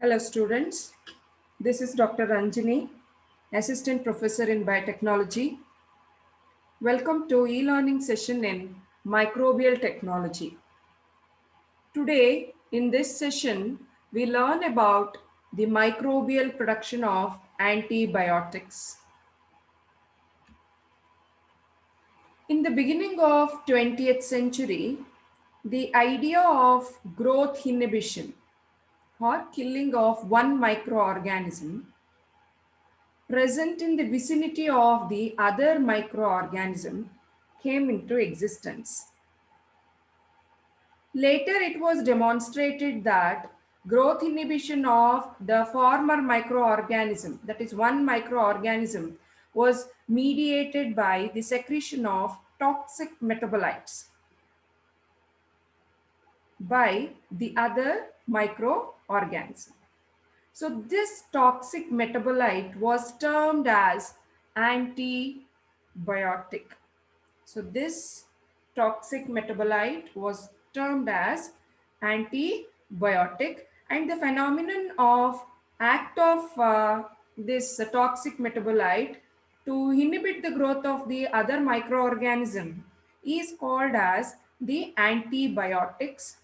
Hello students, this is Dr. Ranjini, Assistant Professor in Biotechnology. Welcome to e-learning session in Microbial Technology. Today in this session, we learn about the microbial production of antibiotics. In the beginning of 20th century, the idea of growth inhibition or killing of one microorganism present in the vicinity of the other microorganism came into existence. Later, it was demonstrated that growth inhibition of the former microorganism, that is one microorganism, was mediated by the secretion of toxic metabolites by the other microorganism. So this toxic metabolite was termed as antibiotic. So this toxic metabolite was termed as antibiotic, and the phenomenon of act of this toxic metabolite to inhibit the growth of the other microorganism is called as the antibiosis.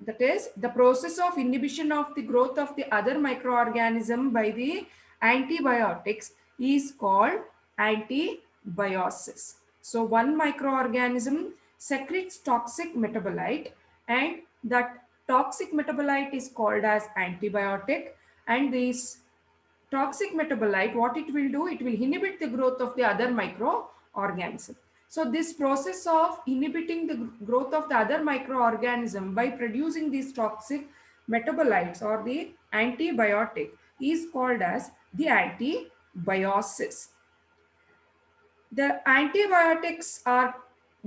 That is, the process of inhibition of the growth of the other microorganism by the antibiotics is called antibiosis. So one microorganism secretes toxic metabolite, and that toxic metabolite is called as antibiotic, and this toxic metabolite, what it will do, it will inhibit the growth of the other microorganism. So this process of inhibiting the growth of the other microorganism by producing these toxic metabolites or the antibiotic is called as the antibiosis. The antibiotics are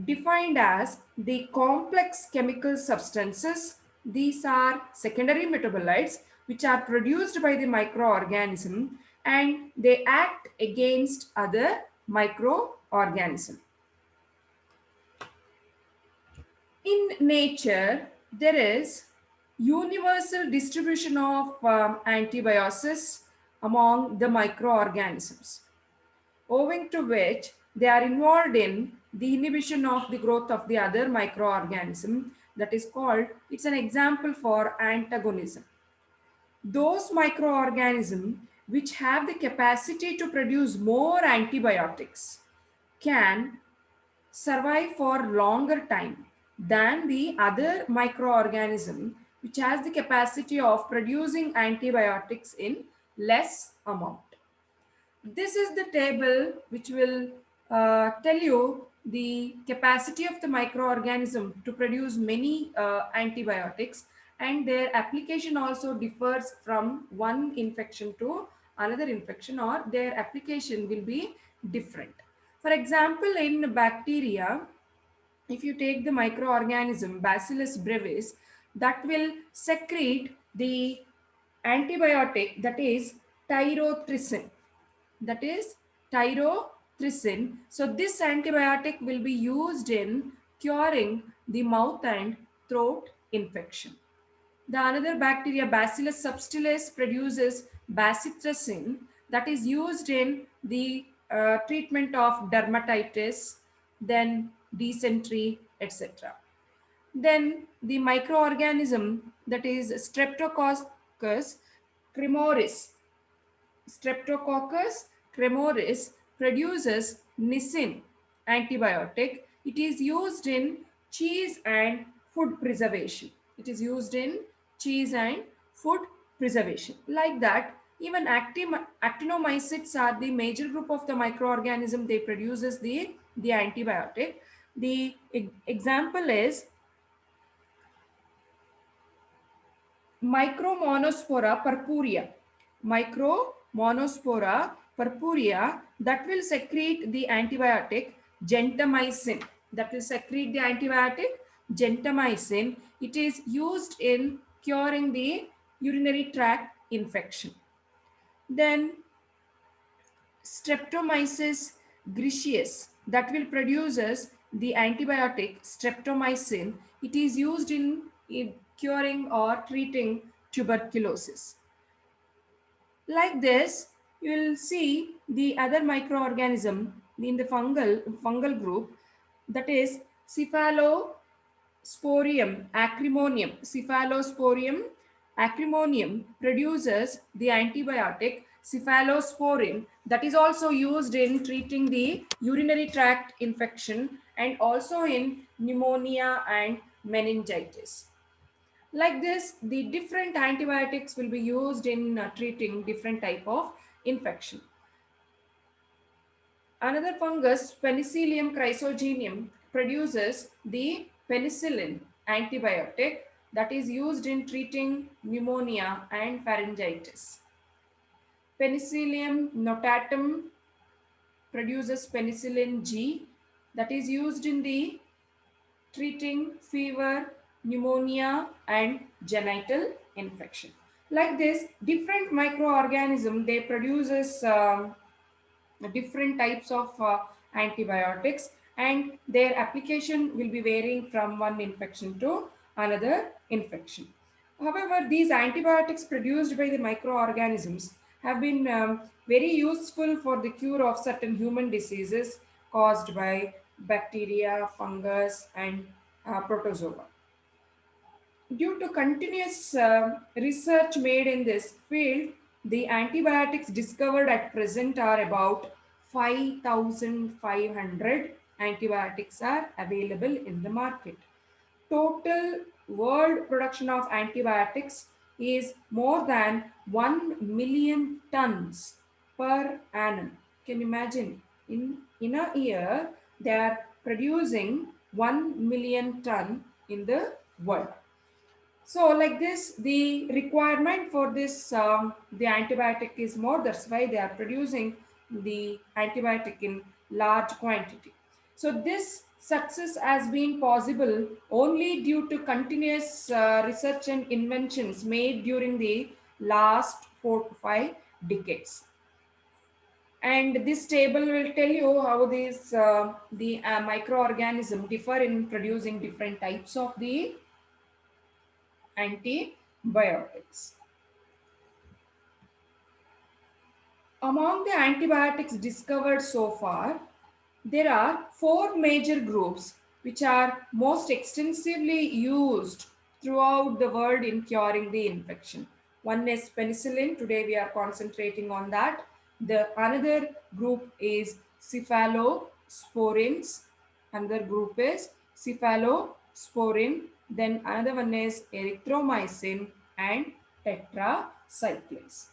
defined as the complex chemical substances. These are secondary metabolites which are produced by the microorganism, and they act against other microorganism. In nature, there is universal distribution of antibiosis among the microorganisms, owing to which they are involved in the inhibition of the growth of the other microorganism. That is called, it's an example for antagonism. Those microorganisms which have the capacity to produce more antibiotics can survive for longer time than the other microorganism which has the capacity of producing antibiotics in less amount. This is the table which will tell you the capacity of the microorganism to produce many antibiotics, and their application also differs from one infection to another infection, or their application will be different. For example, in bacteria, if you take the microorganism Bacillus brevis, that will secrete the antibiotic, that is tyrothricin. That is tyrothricin. So this antibiotic will be used in curing the mouth and throat infection. The another bacteria, Bacillus subtilis, produces bacitracin, that is used in the treatment of dermatitis, then dysentery, etc. Then the microorganism, that is Streptococcus cremoris. Streptococcus cremoris produces nisin antibiotic. It is used in cheese and food preservation. It is used in cheese and food preservation. Like that, even actinomycetes are the major group of the microorganism. They produces the antibiotic. The example is Micromonospora purpurea. Micromonospora purpurea, that will secrete the antibiotic gentamicin. That will secrete the antibiotic gentamicin. It is used in curing the urinary tract infection. Then Streptomyces griseus, that will produces the antibiotic streptomycin. It is used in curing or treating tuberculosis. Like this, you will see the other microorganism in the fungal group, that is Cephalosporium acrimonium. Cephalosporium acrimonium produces the antibiotic cephalosporin that is also used in treating the urinary tract infection and also in pneumonia and meningitis. Like this, the different antibiotics will be used in treating different type of infection. Another fungus, Penicillium chrysogenum, produces the penicillin antibiotic that is used in treating pneumonia and pharyngitis. Penicillium notatum produces penicillin G that is used in the treating fever, pneumonia, and genital infection. Like this, different microorganism they produces different types of antibiotics, and their application will be varying from one infection to another infection. However, these antibiotics produced by the microorganisms have been very useful for the cure of certain human diseases caused by bacteria, fungus, and protozoa. Due to continuous research made in this field, the antibiotics discovered at present are about 5,500 antibiotics are available in the market. Total world production of antibiotics is more than 1 million tons per annum. Can you imagine? In a year, they are producing 1 million ton in the world. So like this, the requirement for this, the antibiotic is more. That's why they are producing the antibiotic in large quantity. So this success has been possible only due to continuous research and inventions made during the last 4 to 5 decades. And this table will tell you how these the microorganism differ in producing different types of the antibiotics. Among the antibiotics discovered so far, there are four major groups which are most extensively used throughout the world in curing the infection. One is penicillin. Today we are concentrating on that. The another group is cephalosporins. Another group is cephalosporin. Then another one is erythromycin and tetracyclines.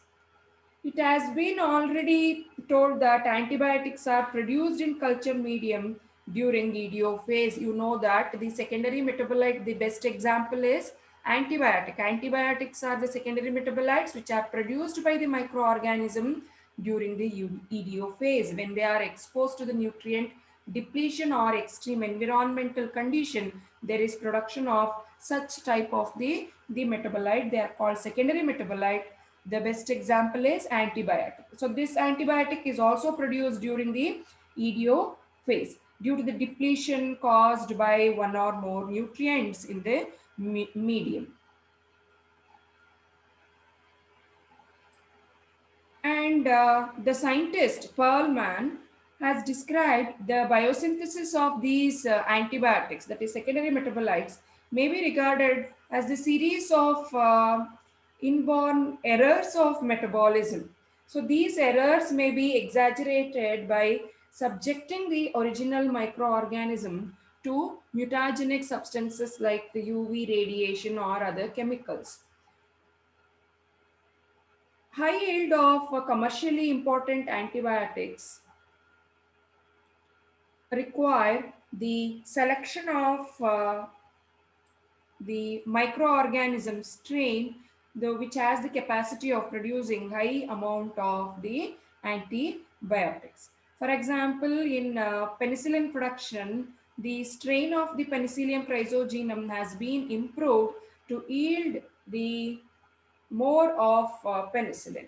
It has been already told that antibiotics are produced in culture medium during EDO phase. You know that the secondary metabolite, the best example is antibiotic. Antibiotics are the secondary metabolites which are produced by the microorganism during the EDO phase when they are exposed to the nutrient depletion or extreme environmental condition. There is production of such type of the metabolite. They are called secondary metabolite. The best example is antibiotic. So this antibiotic is also produced during the EDO phase due to the depletion caused by one or more nutrients in the medium. And the scientist Perlman has described the biosynthesis of these antibiotics, that is secondary metabolites, may be regarded as the series of inborn errors of metabolism. So these errors may be exaggerated by subjecting the original microorganism to mutagenic substances like the UV radiation or other chemicals. High yield of commercially important antibiotics require the selection of the microorganism strain which has the capacity of producing high amount of the antibiotics. For example, in penicillin production, the strain of the Penicillium chrysogenum has been improved to yield the more of penicillin.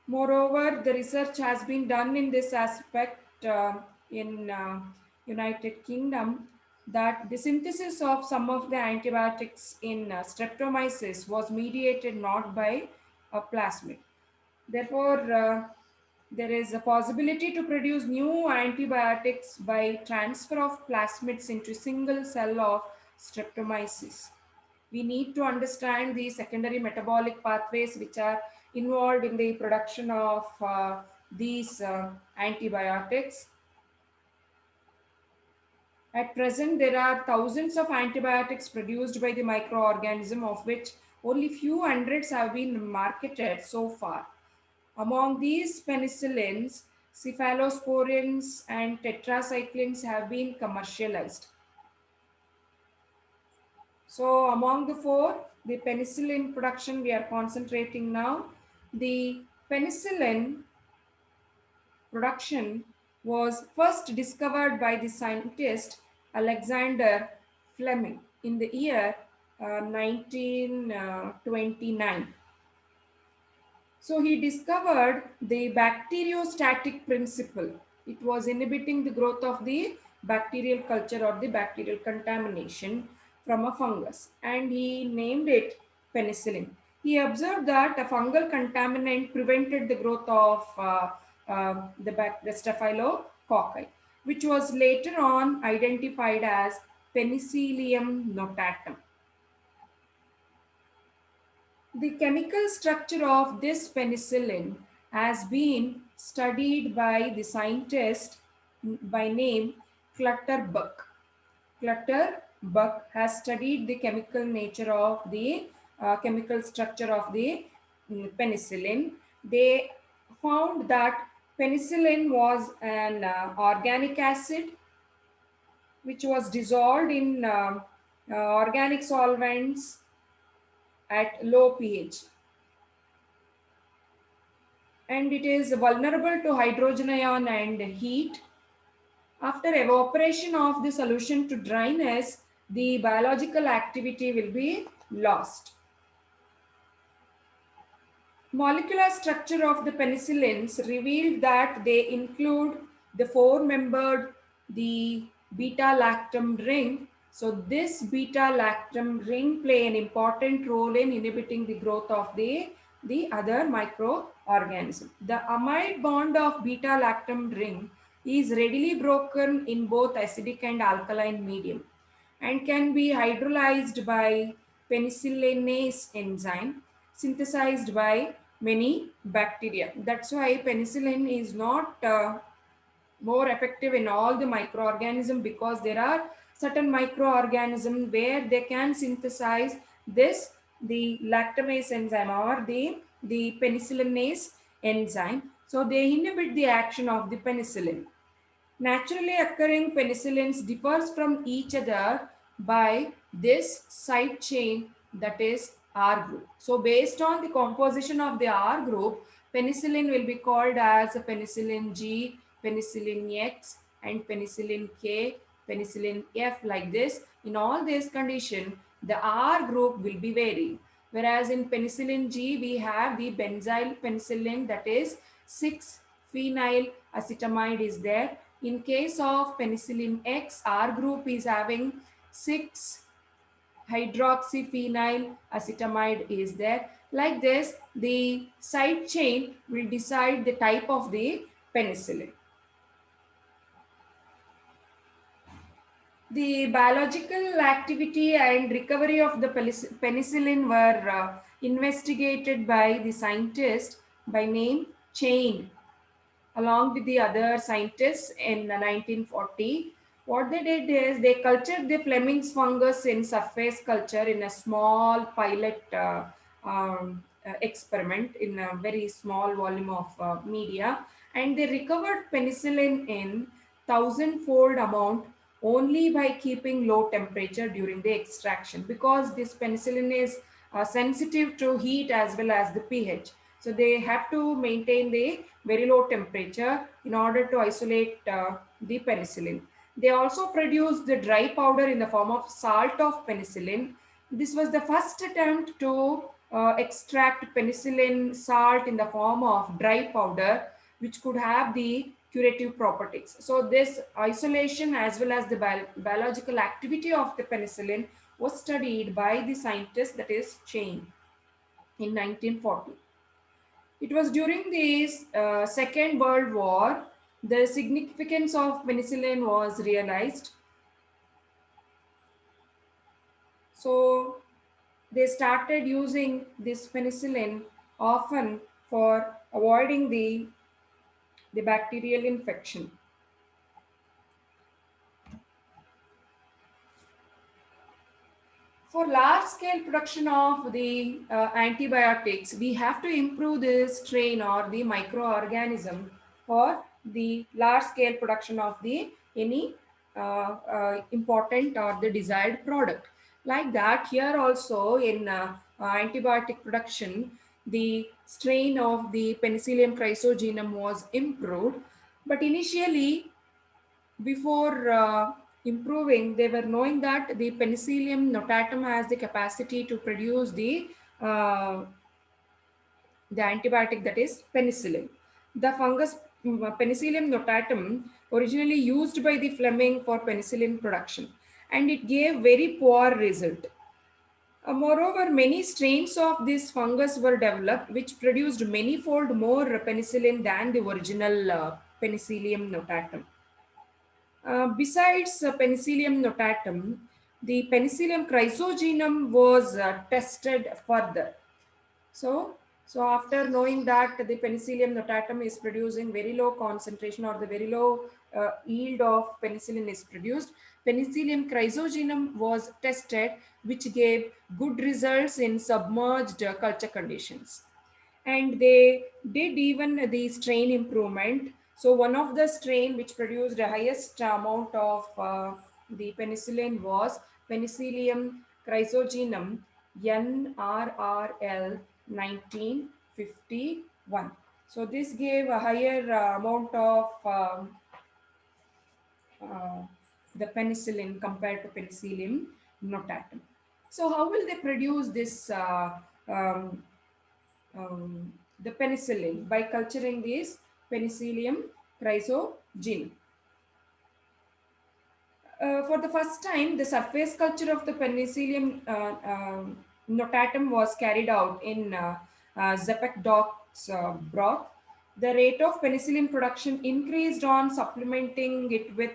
Moreover, the research has been done in this aspect in United Kingdom. that the synthesis of some of the antibiotics in streptomyces was mediated not by a plasmid. Therefore, there is a possibility to produce new antibiotics by transfer of plasmids into single cell of streptomyces. We need to understand the secondary metabolic pathways which are involved in the production of these antibiotics. At present, there are thousands of antibiotics produced by the microorganism, of which only few hundreds have been marketed so far. Among these, penicillins, cephalosporins, and tetracyclines have been commercialized. So, among the four, the penicillin production we are concentrating now. The penicillin production was first discovered by the scientist Alexander Fleming in the year 1929. So he discovered the bacteriostatic principle. It was inhibiting the growth of the bacterial culture or the bacterial contamination from a fungus, and he named it penicillin. He observed that a fungal contaminant prevented the growth of the staphylococci, which was later on identified as Penicillium notatum. The chemical structure of this penicillin has been studied by the scientist by name Clutterbuck. Clutterbuck has studied the chemical nature of the chemical structure of the penicillin. They found that penicillin was an organic acid which was dissolved in organic solvents at low pH, and it is vulnerable to hydrogen ion and heat. After evaporation of the solution to dryness, the biological activity will be lost. Molecular structure of the penicillins revealed that they include the four-membered, the beta-lactam ring. So this beta-lactam ring play an important role in inhibiting the growth of the other microorganism. The amide bond of beta-lactam ring is readily broken in both acidic and alkaline medium and can be hydrolyzed by penicillinase enzyme synthesized by many bacteria. That's why penicillin is not more effective in all the microorganisms, because there are certain microorganisms where they can synthesize this, the lactamase enzyme or the penicillinase enzyme. So they inhibit the action of the penicillin. Naturally occurring penicillins differs from each other by this side chain, that is R group. So based on the composition of the R group, penicillin will be called as penicillin G, penicillin X, and penicillin K, penicillin F, like this. In all these conditions, the R group will be varying. Whereas in penicillin G, we have the benzyl penicillin, that is 6-phenyl acetamide is there. In case of penicillin X, R group is having 6-hydroxyphenyl acetamide is there. Like this, the side chain will decide the type of the penicillin. The biological activity and recovery of the penicillin were investigated by the scientist by name Chain, along with the other scientists in 1940. What they did is they cultured the Fleming's fungus in surface culture in a small pilot experiment in a very small volume of media, and they recovered penicillin in thousand-fold amount only by keeping low temperature during the extraction, because this penicillin is sensitive to heat as well as the pH. So they have to maintain the very low temperature in order to isolate the penicillin. They also produced the dry powder in the form of salt of penicillin. This was the first attempt to extract penicillin salt in the form of dry powder, which could have the curative properties. So this isolation as well as the biological activity of the penicillin was studied by the scientist, that is Chain, in 1940. It was during the Second World War the significance of penicillin was realized. So they started using this penicillin often for avoiding the bacterial infection. For large scale production of the antibiotics, we have to improve the strain or the microorganism for the large scale production of the any important or the desired product. Like that, here also in antibiotic production, the strain of the Penicillium chrysogenum was improved, but initially before improving, they were knowing that the Penicillium notatum has the capacity to produce uh, the antibiotic, that is penicillin. The fungus Penicillium notatum originally used by the Fleming for penicillin production, and it gave very poor result. Moreover, many strains of this fungus were developed which produced many-fold more penicillin than the original Penicillium notatum. Besides Penicillium notatum, the Penicillium chrysogenum was tested further. So, so after knowing that the Penicillium notatum is producing very low concentration or the very low yield of penicillin is produced, Penicillium chrysogenum was tested, which gave good results in submerged culture conditions. And they did even the strain improvement. So one of the strain which produced the highest amount of the penicillin was Penicillium chrysogenum NRRL 1951. So this gave a higher amount of uh, the penicillin compared to Penicillium notatum. So how will they produce this um, the penicillin? By culturing this Penicillium chrysogenum. For the first time, the surface culture of the Penicillium notatum was carried out in Zepec broth. The rate of penicillin production increased on supplementing it with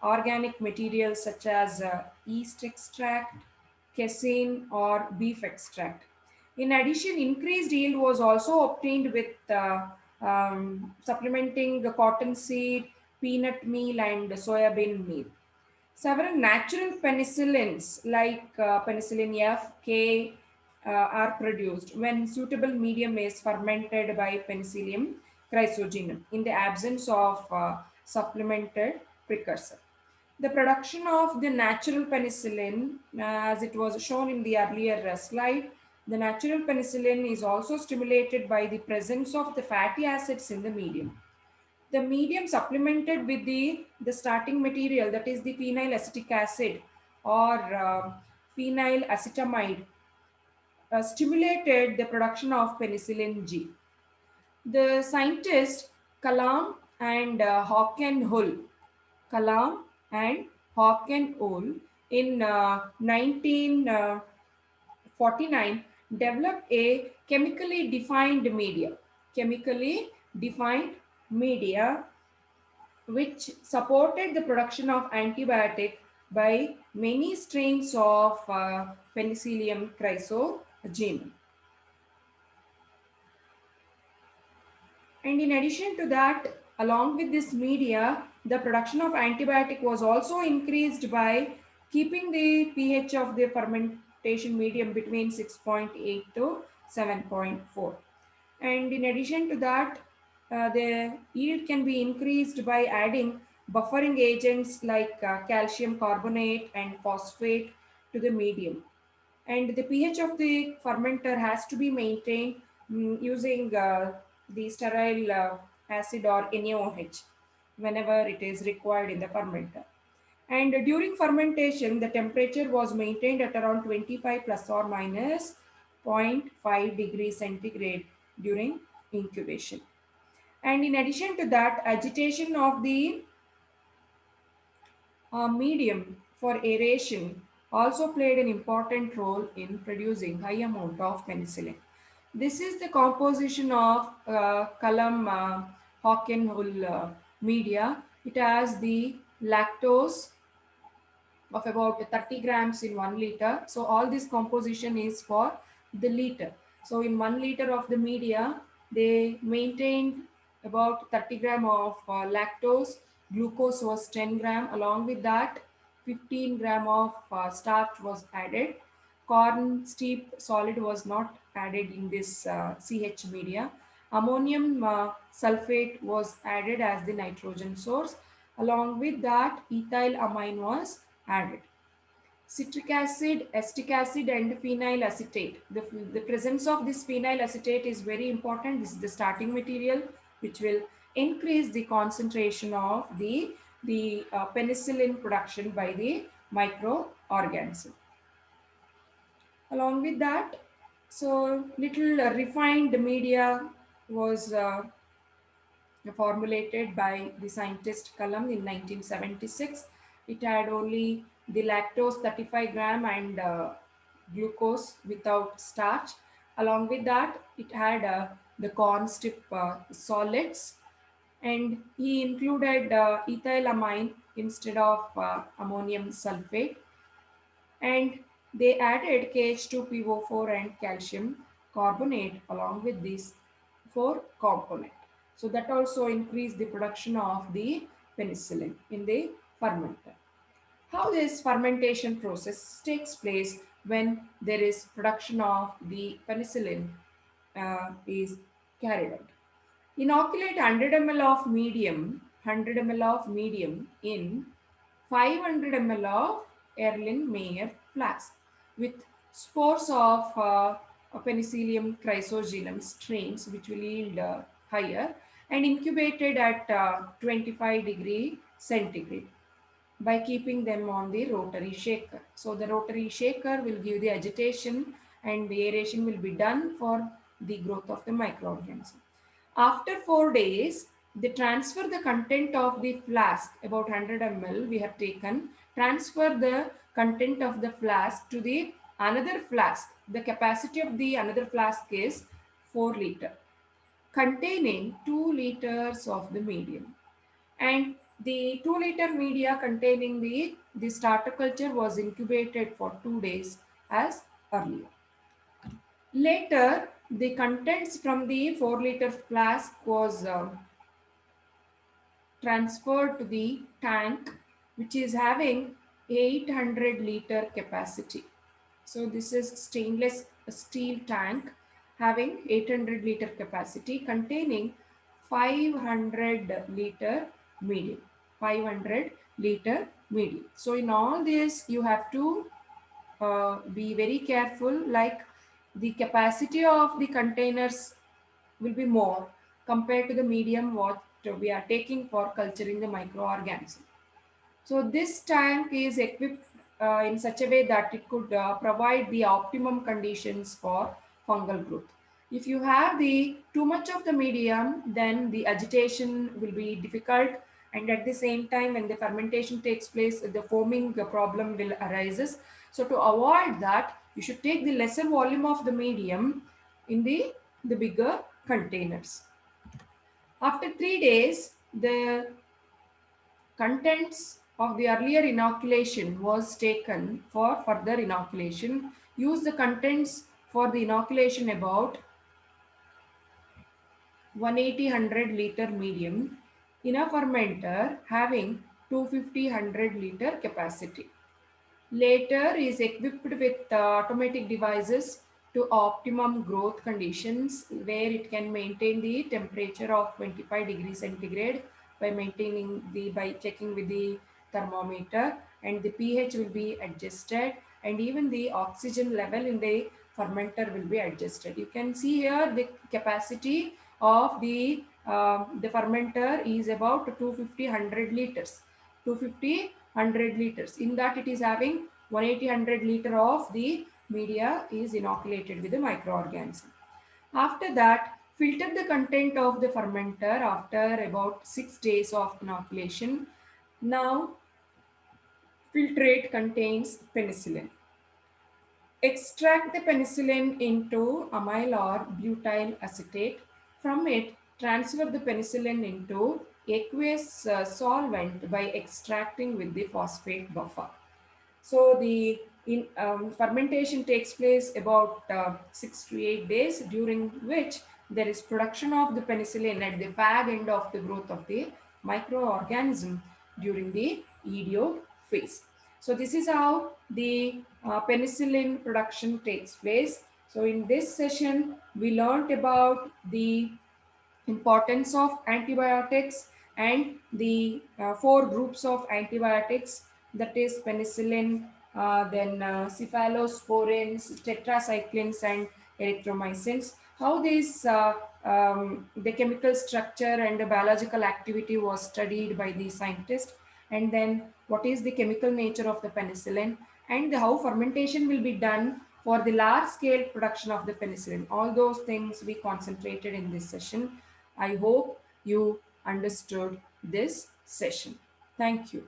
organic materials such as yeast extract, casein, or beef extract. In addition, increased yield was also obtained with supplementing the cottonseed, peanut meal, and soybean meal. Several natural penicillins like penicillin F, K are produced when suitable medium is fermented by Penicillium chrysogenum in the absence of supplemented precursor. The production of the natural penicillin, as it was shown in the earlier slide, the natural penicillin is also stimulated by the presence of the fatty acids in the medium. The medium supplemented with the starting material, that is the phenyl acetic acid or phenyl acetamide, stimulated the production of penicillin G. The scientists Kalam and Hockenhull, Kalam and Hockenhull in 1949 developed a chemically defined media which supported the production of antibiotic by many strains of Penicillium chrysogenum. And in addition to that, along with this media, the production of antibiotic was also increased by keeping the pH of the fermentation medium between 6.8 to 7.4. And in addition to that, the yield can be increased by adding buffering agents like calcium carbonate and phosphate to the medium. And the pH of the fermenter has to be maintained using the sterile acid or NaOH whenever it is required in the fermenter. And during fermentation, the temperature was maintained at around 25 plus or minus zero point 0.5 degrees centigrade during incubation. And in addition to that, agitation of the medium for aeration also played an important role in producing high amount of penicillin. This is the composition of Cullen Hawken-Hull media. It has the lactose of about 30 grams in 1 liter. So all this composition is for the liter. So in 1 liter of the media, they maintained about 30 gram of lactose. Glucose was 10 gram. Along with that, 15 gram of starch was added. Corn steep solid was not added in this CH media. Ammonium sulfate was added as the nitrogen source. Along with that, ethyl amine was added. Citric acid, acetic acid, and phenyl acetate. The presence of this phenyl acetate is very important. This is the starting material which will increase the concentration of the penicillin production by the microorganism. Along with that, so little refined media was formulated by the scientist Cullen in 1976. It had only the lactose 35 gram and glucose without starch. Along with that, it had the corn strip solids, and he included ethylamine instead of ammonium sulfate, and they added KH2PO4 and calcium carbonate along with these four component. So that also increased the production of the penicillin in the fermenter. How this fermentation process takes place when there is production of the penicillin is carried out. Inoculate 100 ml of medium, 100 ml of medium in 500 ml of Erlenmeyer flask with spores of Penicillium chrysogenum strains which will yield higher, and incubated at 25 degree centigrade by keeping them on the rotary shaker. So the rotary shaker will give the agitation and the aeration will be done for the growth of the microorganism. After 4 days, they transfer the content of the flask, about 100 ml we have taken, transfer the content of the flask to the another flask. The capacity of the another flask is 4 liter, containing 2 liters of the medium. And the 2 liter media containing the starter culture was incubated for 2 days as earlier. Later, the contents from the 4 liter flask was transferred to the tank which is having 800 liter capacity. So this is stainless steel tank having 800 liter capacity containing 500 liter medium. 500 liter medium. So in all this you have to be very careful, like the capacity of the containers will be more compared to the medium what we are taking for culturing the microorganism. So this tank is equipped in such a way that it could provide the optimum conditions for fungal growth. If you have the too much of the medium, then the agitation will be difficult, and at the same time when the fermentation takes place, the foaming problem will arises. So to avoid that, you should take the lesser volume of the medium in the bigger containers. After 3 days, the contents of the earlier inoculation was taken for further inoculation. Use the contents for the inoculation about 180-100 liter medium in a fermenter having 250-100 liter capacity. Later is equipped with automatic devices to optimum growth conditions where it can maintain the temperature of 25 degrees centigrade by maintaining by checking with the thermometer, and the pH will be adjusted, and even the oxygen level in the fermenter will be adjusted. You can see here the capacity of the fermenter is about 250-100 liters. 250-100 liters. In that it is having 180-100 liter of the media is inoculated with the microorganism. After that, Filter the content of the fermenter after about 6 days of inoculation. Now, filtrate contains penicillin. Extract the penicillin into amyl or butyl acetate. From it, transfer the penicillin into aqueous solvent by extracting with the phosphate buffer. So the fermentation takes place about 6 to 8 days, during which there is production of the penicillin at the fag end of the growth of the microorganism during the EDO phase. So this is how the penicillin production takes place. So in this session, we learnt about the importance of antibiotics and the four groups of antibiotics, that is penicillin, then cephalosporins, tetracyclines, and erythromycins. How these the chemical structure and the biological activity was studied by the scientist, and then what is the chemical nature of the penicillin, and how fermentation will be done for the large scale production of the penicillin. All those things we concentrated in this session. I hope you understood this session. Thank you.